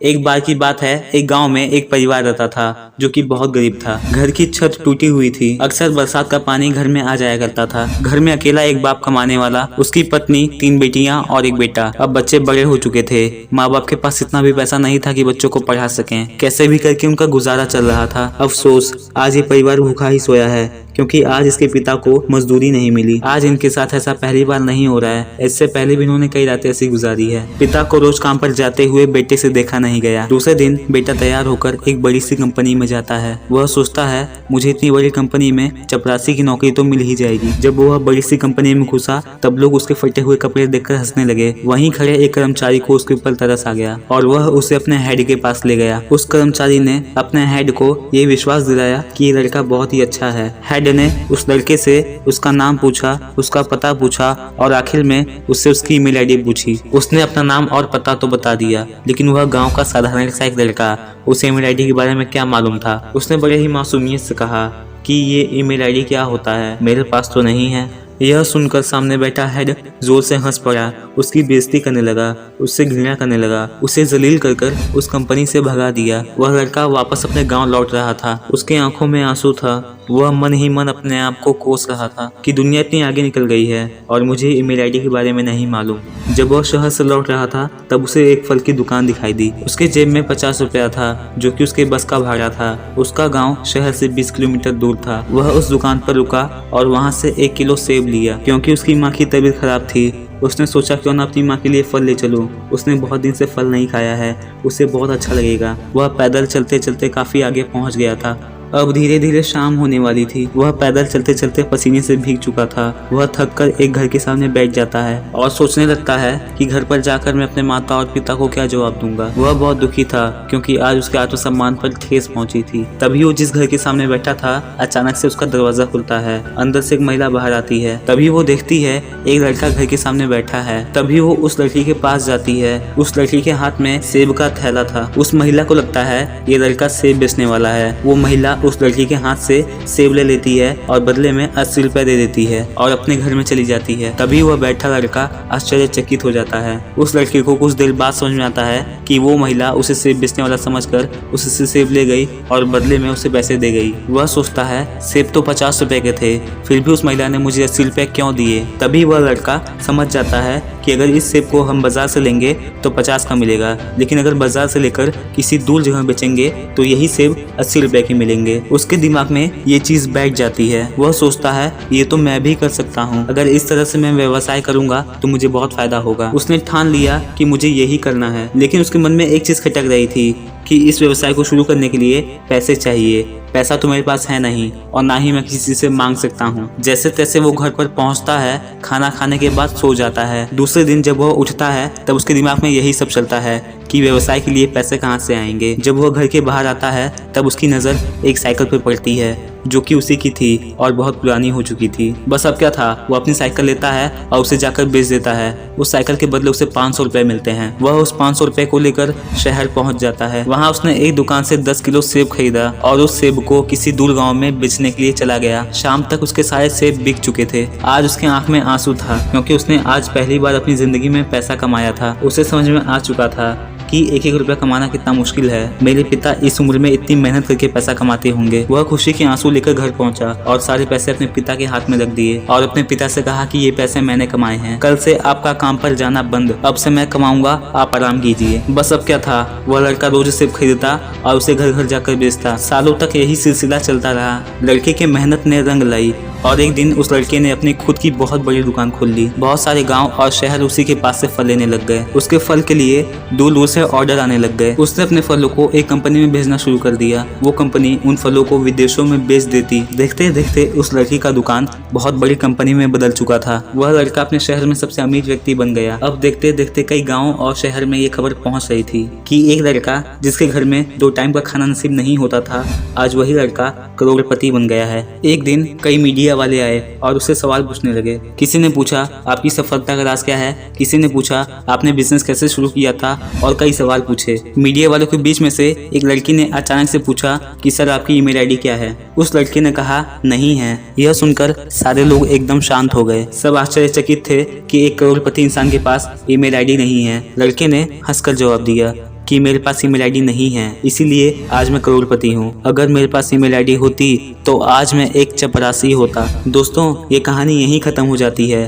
एक बार की बात है, एक गांव में एक परिवार रहता था जो कि बहुत गरीब था। घर की छत टूटी हुई थी। अक्सर बरसात का पानी घर में आ जाया करता था। घर में अकेला एक बाप कमाने वाला, उसकी पत्नी, 3 बेटियां और एक बेटा। अब बच्चे बड़े हो चुके थे। माँ बाप के पास इतना भी पैसा नहीं था कि बच्चों को पढ़ा सकें। कैसे भी करके उनका गुजारा चल रहा था। अफसोस, आज ये परिवार भूखा ही सोया है क्योंकि आज इसके पिता को मजदूरी नहीं मिली। आज इनके साथ ऐसा पहली बार नहीं हो रहा है। इससे पहले भी इन्होंने कई रातें ऐसी गुजारी है। पिता को रोज काम पर जाते हुए बेटे से देखा नहीं गया। दूसरे दिन बेटा तैयार होकर एक बड़ी सी कंपनी में जाता है। वह सोचता है मुझे इतनी बड़ी कंपनी में चपरासी की नौकरी तो मिल ही जाएगी। जब वह बड़ी सी कंपनी में घुसा तब लोग उसके फटे हुए कपड़े देखकर हंसने लगे। वहीं खड़े एक कर्मचारी को उसके ऊपर तरस आ गया और वह उसे अपने हेड के पास ले गया। उस कर्मचारी ने अपने हेड को ये विश्वास दिलाया कि ये लड़का बहुत ही अच्छा है। हेड ने उस लड़के से उसका नाम पूछा, उसका पता पूछा और आखिर में उससे उसकी ईमेल आईडी पूछी। उसने अपना नाम और पता तो बता दिया, लेकिन वह गांव का साधारण सा एक लड़का, उसे ईमेल आईडी के बारे में क्या मालूम था। उसने बड़े ही मासूमियत से कहा कि ये ईमेल आईडी क्या होता है, मेरे पास तो नहीं है। यह सुनकर सामने बैठा हेड जोर से हंस पड़ा, उसकी बेइज्जती करने लगा, उससे घृणा करने लगा, उसे जलील कर कर उस कंपनी से भगा दिया। वह लड़का वापस अपने गांव लौट रहा था। उसके आंखों में आंसू था। वह मन ही मन अपने आप को कोस रहा था कि दुनिया इतनी आगे निकल गई है और मुझे ईमेल आईडी के बारे में नहीं मालूम। जब वह शहर से लौट रहा था तब उसे एक फल की दुकान दिखाई दी। उसके जेब में 50 रुपया था, जो कि उसके बस का भाड़ा था। उसका गांव शहर से 20 किलोमीटर दूर था। वह उस दुकान पर रुका और वहां से 1 किलो सेब लिया। क्योंकि उसकी माँ की तबीयत खराब थी, उसने सोचा क्यों ना अपनी माँ के लिए फल ले चलूं। उसने बहुत दिन से फल नहीं खाया है, उसे बहुत अच्छा लगेगा। वह पैदल चलते चलते काफी आगे पहुंच गया था। अब धीरे धीरे शाम होने वाली थी। वह पैदल चलते चलते पसीने से भीग चुका था। वह थक कर एक घर के सामने बैठ जाता है और सोचने लगता है कि घर पर जाकर मैं अपने माता और पिता को क्या जवाब दूंगा। वह बहुत दुखी था क्योंकि आज उसके आत्मसम्मान पर ठेस पहुंची थी। तभी वो जिस घर के सामने बैठा था, अचानक से उसका दरवाजा खुलता है। अंदर से एक महिला बाहर आती है। तभी वो देखती है एक लड़का घर के सामने बैठा है। तभी वो उस लड़की के पास जाती है। उस लड़की के हाथ में सेब का थैला था। उस महिला को लगता है ये लड़का सेब बेचने वाला है। वो महिला उस लड़की के हाथ से सेब ले लेती है और बदले में 80 रुपए दे देती है और अपने घर में चली जाती है। तभी वह बैठा लड़का आश्चर्यचकित हो जाता है। उस लड़के को कुछ देर बाद समझ में आता है कि वो महिला उसे सेब बेचने वाला समझकर उससे सेब ले गई और बदले में उसे पैसे दे गई। वह सोचता है सेब तो 50 रुपए के थे, फिर भी उस महिला ने मुझे 80 रुपए क्यों दिए। तभी वह लड़का समझ जाता है कि अगर इस सेब को हम बाजार से लेंगे तो 50 का मिलेगा, लेकिन अगर बाजार से लेकर किसी दूर जगह बेचेंगे तो यही सेब 80 रुपए के मिलेंगे। उसके दिमाग में ये चीज बैठ जाती है। वह सोचता है ये तो मैं भी कर सकता हूँ। अगर इस तरह से मैं व्यवसाय करूंगा तो मुझे बहुत फायदा होगा। उसने ठान लिया कि मुझे यही करना है, लेकिन उसके मन में एक चीज खटक रही थी कि इस व्यवसाय को शुरू करने के लिए पैसे चाहिए। पैसा तो मेरे पास है नहीं और ना ही मैं किसी से मांग सकता हूँ। जैसे तैसे वो घर पर पहुँचता है। खाना खाने के बाद सो जाता है। दूसरे दिन जब वह उठता है तब उसके दिमाग में यही सब चलता है कि व्यवसाय के लिए पैसे कहाँ से आएंगे। जब वह घर के बाहर आता है तब उसकी नज़र एक साइकिल पर पड़ती है जो कि उसी की थी और बहुत पुरानी हो चुकी थी। बस अब क्या था, वो अपनी साइकिल लेता है और उसे जाकर बेच देता है। उस साइकिल के बदले उसे 500 रुपए मिलते हैं। वह उस 500 रुपए को लेकर शहर पहुंच जाता है। वहां उसने एक दुकान से 10 किलो सेब खरीदा और उस सेब को किसी दूर गांव में बेचने के लिए चला गया। शाम तक उसके सारे सेब बिक चुके थे। आज उसके आंख में आंसू था क्योंकि उसने आज पहली बार अपनी जिंदगी में पैसा कमाया था। उसे समझ में आ चुका था कि 1-1 रुपया कमाना कितना मुश्किल है। मेरे पिता इस उम्र में इतनी मेहनत करके पैसा कमाते होंगे। वह खुशी के आंसू लेकर घर पहुंचा और सारे पैसे अपने पिता के हाथ में रख दिए और अपने पिता से कहा कि ये पैसे मैंने कमाए हैं। कल से आपका काम पर जाना बंद, अब से मैं कमाऊंगा, आप आराम कीजिए। बस अब क्या था, वह लड़का रोज सेब खरीदता और उसे घर घर जाकर बेचता। सालों तक यही सिलसिला चलता रहा। लड़के की मेहनत ने रंग लाई और एक दिन उस लड़के ने अपनी खुद की बहुत बड़ी दुकान खोल ली। बहुत सारे गांव और शहर उसी के पास से फल लेने लग गए। उसके फल के लिए दूर दूर से ऑर्डर आने लग गए। उसने अपने फलों को एक कंपनी में भेजना शुरू कर दिया। वो कंपनी उन फलों को विदेशों में बेच देती। देखते देखते उस लड़की का दुकान बहुत बड़ी कंपनी में बदल चुका था। वह लड़का अपने शहर में सबसे अमीर व्यक्ति बन गया। अब देखते देखते कई गाँव और शहर में ये खबर पहुँच रही थी कि एक लड़का जिसके घर में 2 टाइम का खाना नसीब नहीं होता था, आज वही लड़का करोड़पति बन गया है। एक दिन कई मीडिया वाले आए और उससे सवाल पूछने लगे। किसी ने पूछा आपकी सफलता का राज क्या है, किसी ने पूछा आपने बिजनेस कैसे शुरू किया था और कई सवाल पूछे। मीडिया वालों के बीच में से एक लड़की ने अचानक से पूछा कि सर आपकी ईमेल आईडी क्या है। उस लड़के ने कहा नहीं है। यह सुनकर सारे लोग एकदम शांत हो गए। सब आश्चर्यचकित थे कि एक करोड़पति इंसान के पास ईमेल आईडी नहीं है। लड़के ने हंसकर जवाब दिया कि मेरे पास ईमेल आईडी नहीं है, इसीलिए आज मैं करोड़पति हूँ। अगर मेरे पास ईमेल आईडी होती तो आज मैं एक चपरासी होता। दोस्तों, ये कहानी यहीं खत्म हो जाती है।